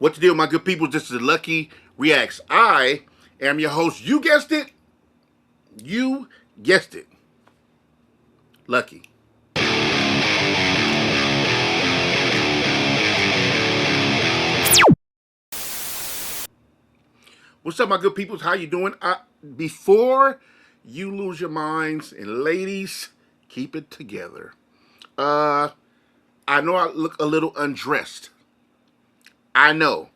What to deal, my good people? This is Lucky Reacts. I am your host. You guessed it. You guessed it. Lucky. What's up, my good peoples? How you doing? Before you lose your minds, and ladies, keep it together. I know I look a little undressed. I know.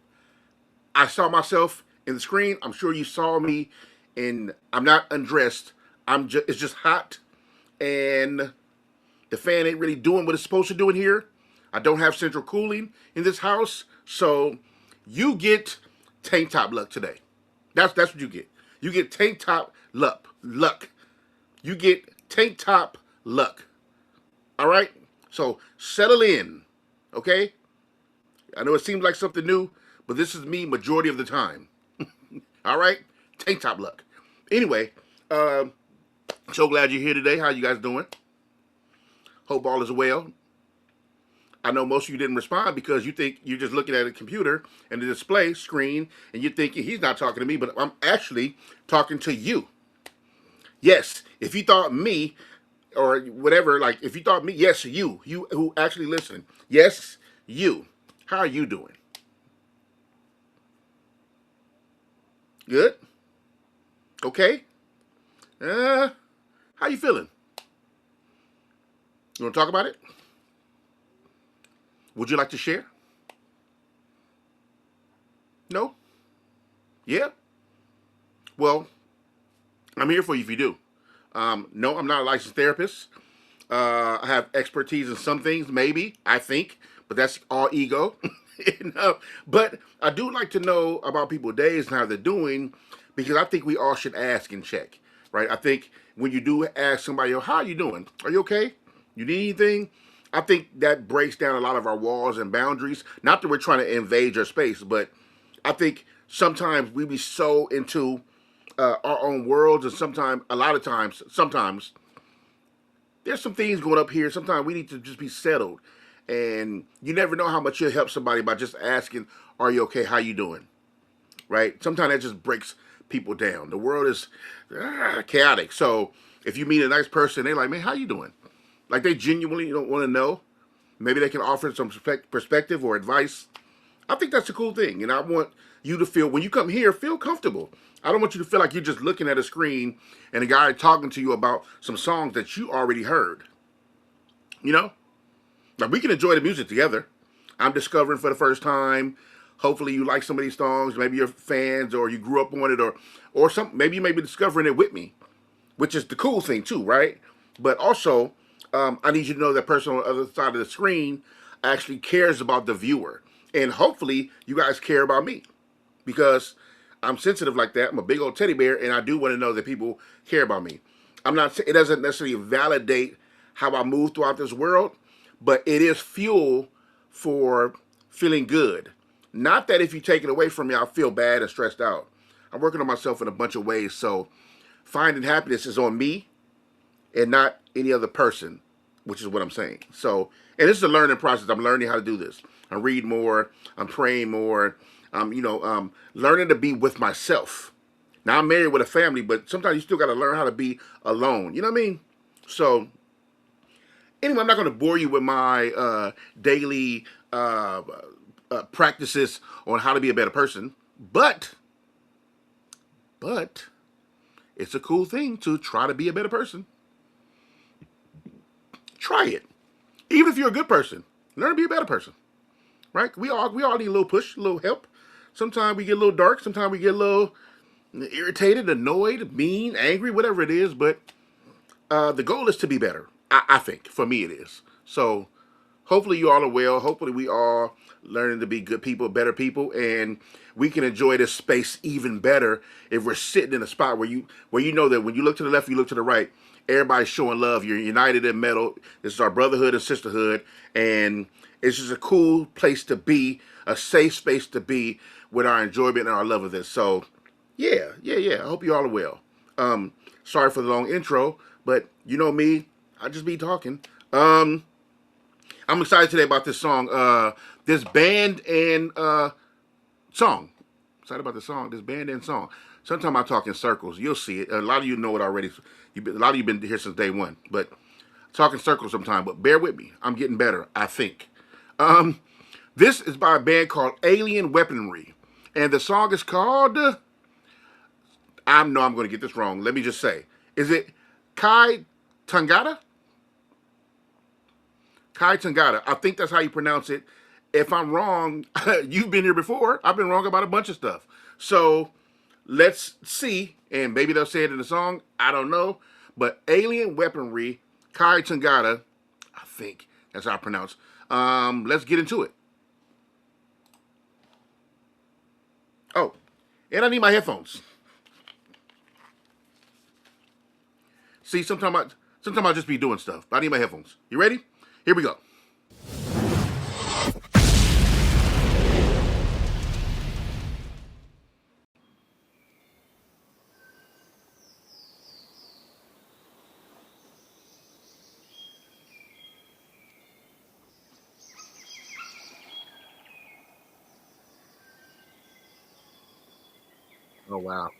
I saw myself in the screen. I'm sure you saw me, and I'm not undressed. It's just hot, and the fan ain't really doing what it's supposed to do in here. I don't have central cooling in this house, so you get tank top luck today. That's what you get. You get tank top luck. You get tank top luck. All right. So settle in, okay? I know it seems like something new, but this is me majority of the time. All right, tank top luck. Anyway, so glad you're here today. How you guys doing? Hope all is well. I know most of you didn't respond because you think you're just looking at a computer and the display screen and you're thinking he's not talking to me, but I'm actually talking to you. Yes, if you thought me or whatever, like if you thought me, yes, you who actually listening. Yes, you. How are you doing? Good? Okay? How you feeling? You want to talk about it? Would you like to share? No? Yeah? Well, I'm here for you if you do. No, I'm not a licensed therapist. I have expertise in some things, maybe, I think, but that's all ego. But I do like to know about people's days and how they're doing because I think we all should ask and check, right? I think when you do ask somebody, oh, how are you doing? Are you okay? You need anything? I think that breaks down a lot of our walls and boundaries. Not that we're trying to invade your space, but I think sometimes we be so into our own worlds, and sometimes there's some things going up here. Sometimes we need to just be settled, and you never know how much you'll help somebody by just asking, "Are you okay? How you doing?" Right? Sometimes that just breaks people down. The world is chaotic, so if you meet a nice person, they're like, "Man, how you doing?" Like they genuinely don't want to know. Maybe they can offer some perspective or advice. I think that's a cool thing, and I want you to feel when you come here, feel comfortable. I don't want you to feel like you're just looking at a screen and a guy talking to you about some songs that you already heard. You know, like we can enjoy the music together. I'm discovering for the first time. Hopefully, you like some of these songs. Maybe you're fans, or you grew up on it, or some. Maybe you may be discovering it with me, which is the cool thing too, right? But also, I need you to know that person on the other side of the screen actually cares about the viewer, and hopefully, you guys care about me because I'm sensitive like that. I'm a big old teddy bear, and I do want to know that people care about me. I'm not. It doesn't necessarily validate how I move throughout this world, but it is fuel for feeling good. Not that if you take it away from me, I'll feel bad and stressed out. I'm working on myself in a bunch of ways, so finding happiness is on me and not any other person, which is what I'm saying. So, and this is a learning process. I'm learning how to do this. I'm reading more. I'm praying more. Learning to be with myself. Now I'm married with a family, but sometimes you still got to learn how to be alone. You know what I mean? So, anyway, I'm not going to bore you with my daily practices on how to be a better person, but it's a cool thing to try to be a better person. Try it. Even if you're a good person, learn to be a better person. Right? We all need a little push, a little help. Sometimes we get a little dark. Sometimes we get a little irritated, annoyed, mean, angry, whatever it is. But the goal is to be better. I think for me it is. So hopefully you all are well. Hopefully we all learning to be good people, better people, and we can enjoy this space even better if we're sitting in a spot where you know that when you look to the left, you look to the right, everybody's showing love. You're united in metal. This is our brotherhood and sisterhood, and it's just a cool place to be, a safe space to be with our enjoyment and our love of this. So, yeah. I hope you all are well. Sorry for the long intro, but you know me, I just be talking. I'm excited today about this song. This band and Song. Excited about the song, this band and song. Sometimes I talk in circles. You'll see it. A lot of you know it already. A lot of you been here since day one. But talk in circles sometimes. But bear with me. I'm getting better, I think. This is by a band called Alien Weaponry. And the song is called... I know I'm going to get this wrong. Let me just say. Is it Kai Tangata? Kai Tangata. I think that's how you pronounce it. If I'm wrong, you've been here before. I've been wrong about a bunch of stuff. So let's see. And maybe they'll say it in the song. I don't know. But Alien Weaponry, Kai Tangata, I think that's how I pronounce. Let's get into it. Oh, and I need my headphones. See, sometimes I'll just be doing stuff. But I need my headphones. You ready? Here we go. Oh, wow.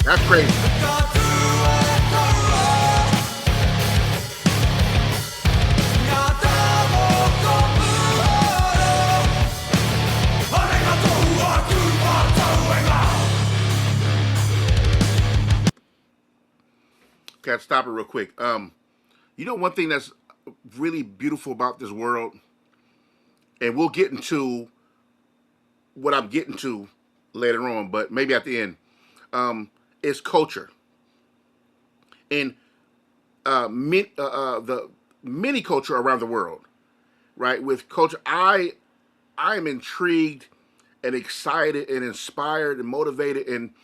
That's crazy. Okay, I'll stop it real quick. You know one thing that's really beautiful about this world, and we'll get into what I'm getting to later on, but maybe at the end, is culture. And the many culture around the world, right? With culture, I am intrigued and excited and inspired and motivated and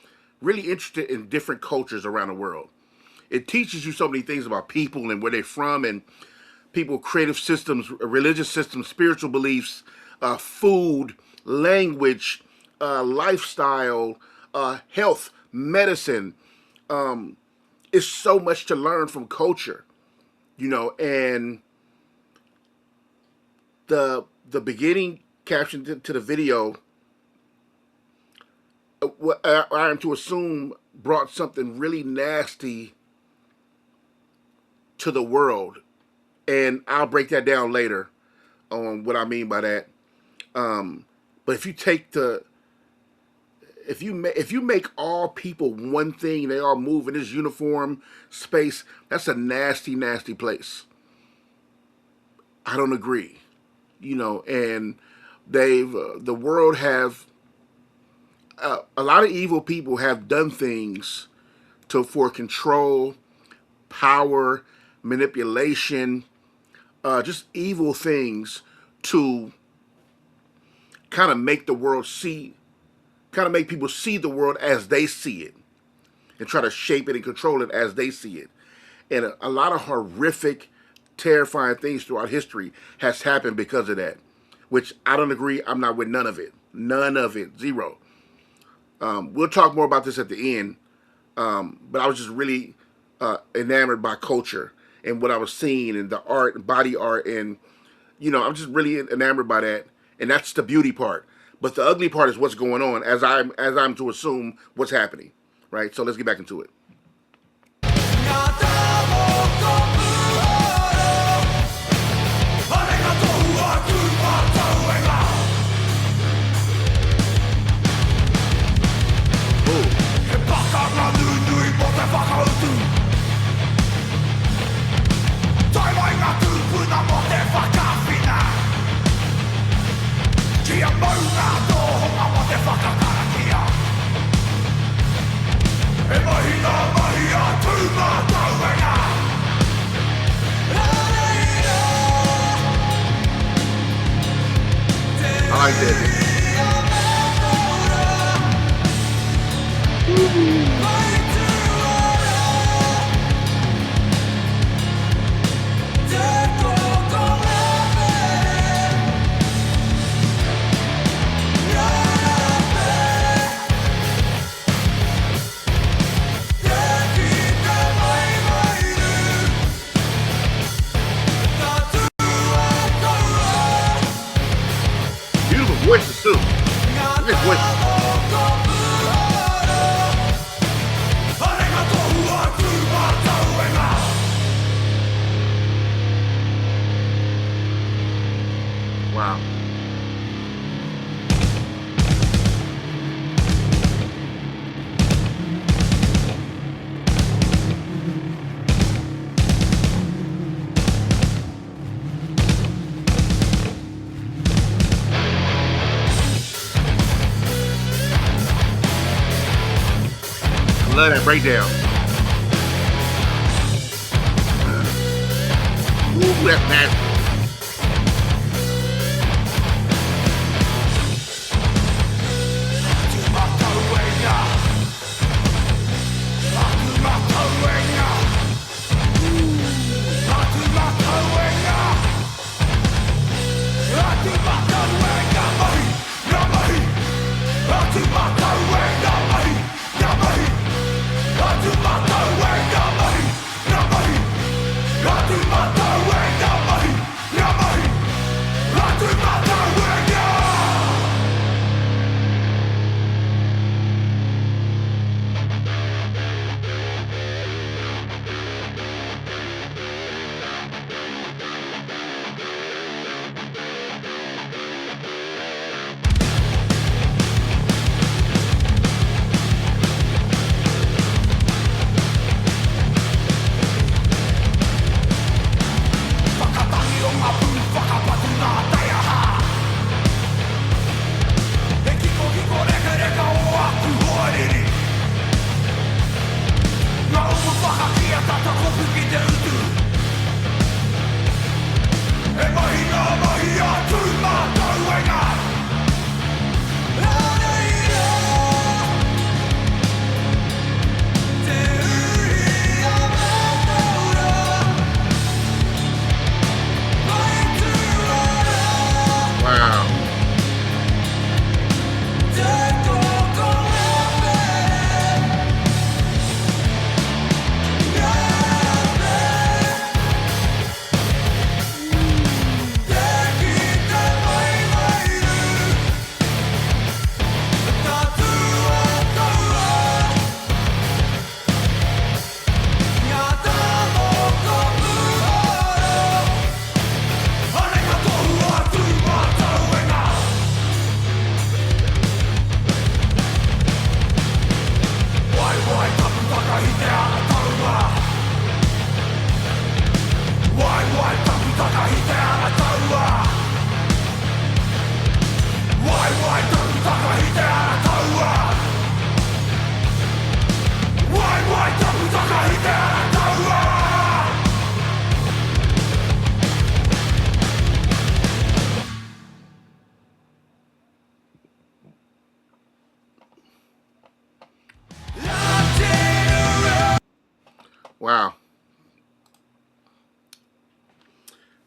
really interested in different cultures around the world. It teaches you so many things about people and where they're from and people, creative systems, religious systems, spiritual beliefs, food, language, lifestyle, health, medicine. It's so much to learn from culture, you know. And the beginning caption to the video, what I am to assume brought something really nasty to the world, and I'll break that down later on what I mean by that. But if you take if you make all people one thing, they all move in this uniform space. That's a nasty, nasty place. I don't agree. And the world have a lot of evil people have done things for control, power, manipulation, just evil things to kind of make the world kind of make people see the world as they see it and try to shape it and control it as they see it. And a lot of horrific, terrifying things throughout history has happened because of that, which I don't agree. I'm not with none of it. None of it. Zero. We'll talk more about this at the end. But I was just really enamored by culture and what I was seeing and the art and body art. And, I'm just really enamored by that. And that's the beauty part. But the ugly part is what's going on as I'm to assume what's happening. Right? So let's get back into it. I like that. Voices too. Look at voices. Wow. Love that breakdown. Ooh, that's nasty.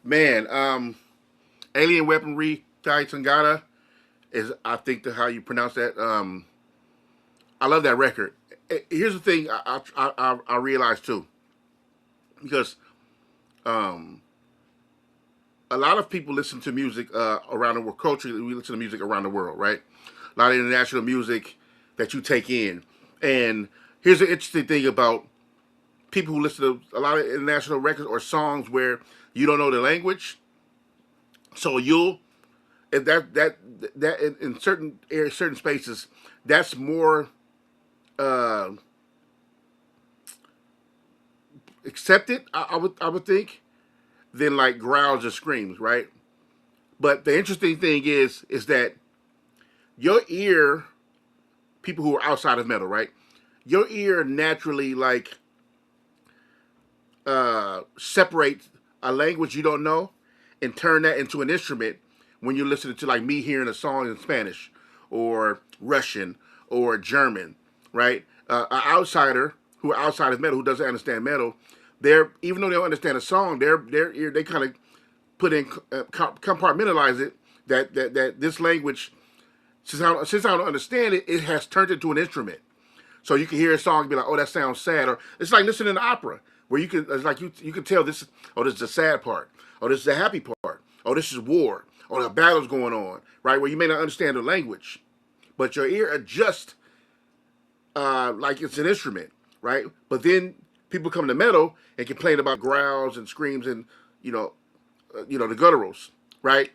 Man, Alien Weaponry, Tangata is, I think, how you pronounce that. I love that record. Here's the thing I realized too, because um, a lot of people listen to music around the world. Culturally, we listen to music around the world, right? A lot of international music that you take in. And here's the interesting thing about people who listen to a lot of international records or songs where you don't know the language. So you'll, if that in certain areas, certain spaces, that's more uh, accepted. I would think than like growls or screams, right? But the interesting thing is that your ear, people who are outside of metal, right? Your ear naturally like separate a language you don't know and turn that into an instrument when you're listening to like me hearing a song in Spanish or Russian or German, right? An outsider who outside of metal who doesn't understand metal, they're even though they don't understand a song, their ear they kind of put in compartmentalize it that this language since I don't understand it, it has turned into an instrument. So you can hear a song and be like, oh, that sounds sad. Or it's like listening to opera, where you can, it's like you can tell this, oh, this is the sad part. Oh, this is the happy part. Oh, this is war. Oh, the battle's going on, right? Where you may not understand the language, but your ear adjusts like it's an instrument, right? But then people come to metal and complain about growls and screams and, you know, the gutturals, right?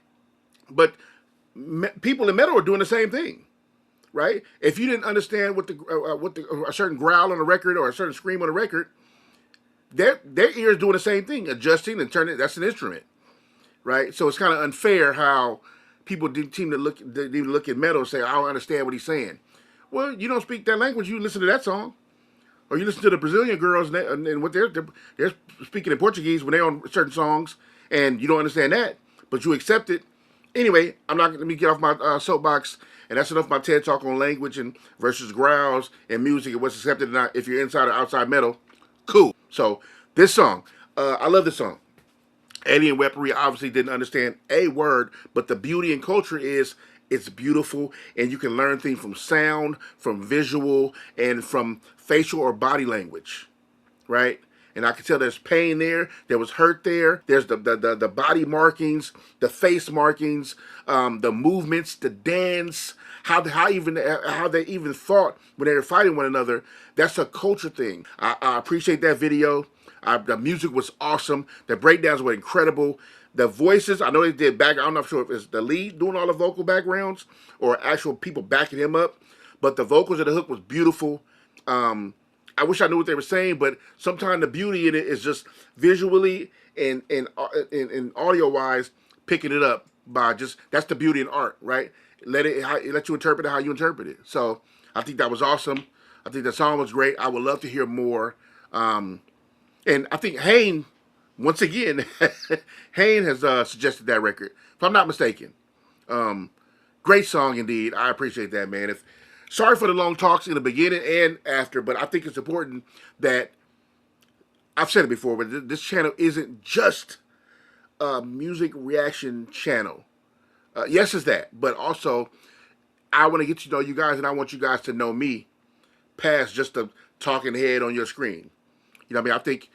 But people in metal are doing the same thing, right? If you didn't understand what a certain growl on a record or a certain scream on a record, their ears doing the same thing, adjusting and turning. That's an instrument, right? So it's kind of unfair how people seem to look at metal and say, "I don't understand what he's saying." Well, you don't speak that language. You listen to that song, or you listen to the Brazilian girls and what they're speaking in Portuguese when they're on certain songs, and you don't understand that, but you accept it. Anyway, I'm not. Let me get off my soapbox, and that's enough of my TED talk on language and versus growls and music and what's accepted or not. If you're inside or outside metal, cool. So this song, I love this song. Alien Weaponry obviously didn't understand a word, but the beauty and culture is it's beautiful, and you can learn things from sound, from visual, and from facial or body language, right? And I could tell there's pain there. There was hurt there. There's the body markings, the face markings, the movements, the dance, how they even thought when they were fighting one another. That's a culture thing. I appreciate that video. The music was awesome. The breakdowns were incredible. The voices, I know they did I'm not sure if it's the lead doing all the vocal backgrounds or actual people backing him up, but the vocals of the hook was beautiful. I wish I knew what they were saying, but sometimes the beauty in it is just visually and audio wise picking it up by just that's the beauty in art, right? Let you interpret it how you interpret it. So I think that was awesome. I think the song was great. I would love to hear more. And I think Hayne, once again, Hayne has suggested that record, if I'm not mistaken. Great song indeed. I appreciate that, man. Sorry for the long talks in the beginning and after, but I think it's important that I've said it before, but this channel isn't just a music reaction channel. Yes, it's that, but also I want to get to know you guys, and I want you guys to know me past just a talking head on your screen. You know what I mean? I think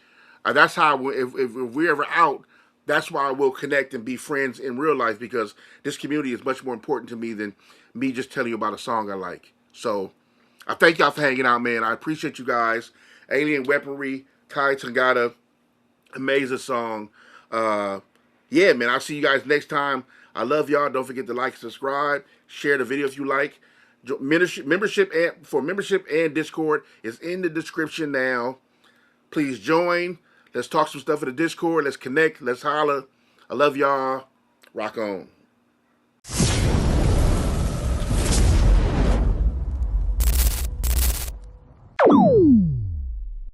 that's how, if we're ever out, that's why we'll connect and be friends in real life, because this community is much more important to me than me just telling you about a song I like. So I thank y'all for hanging out, man. I appreciate you guys. Alien Weaponry, Kai Tangata, amazing song. Yeah, man, I'll see you guys next time. I love y'all. Don't forget to like, subscribe, share the video if you like. Membership and Discord is in the description now. Please join. Let's talk some stuff in the Discord. Let's connect. Let's holla. I love y'all. Rock on.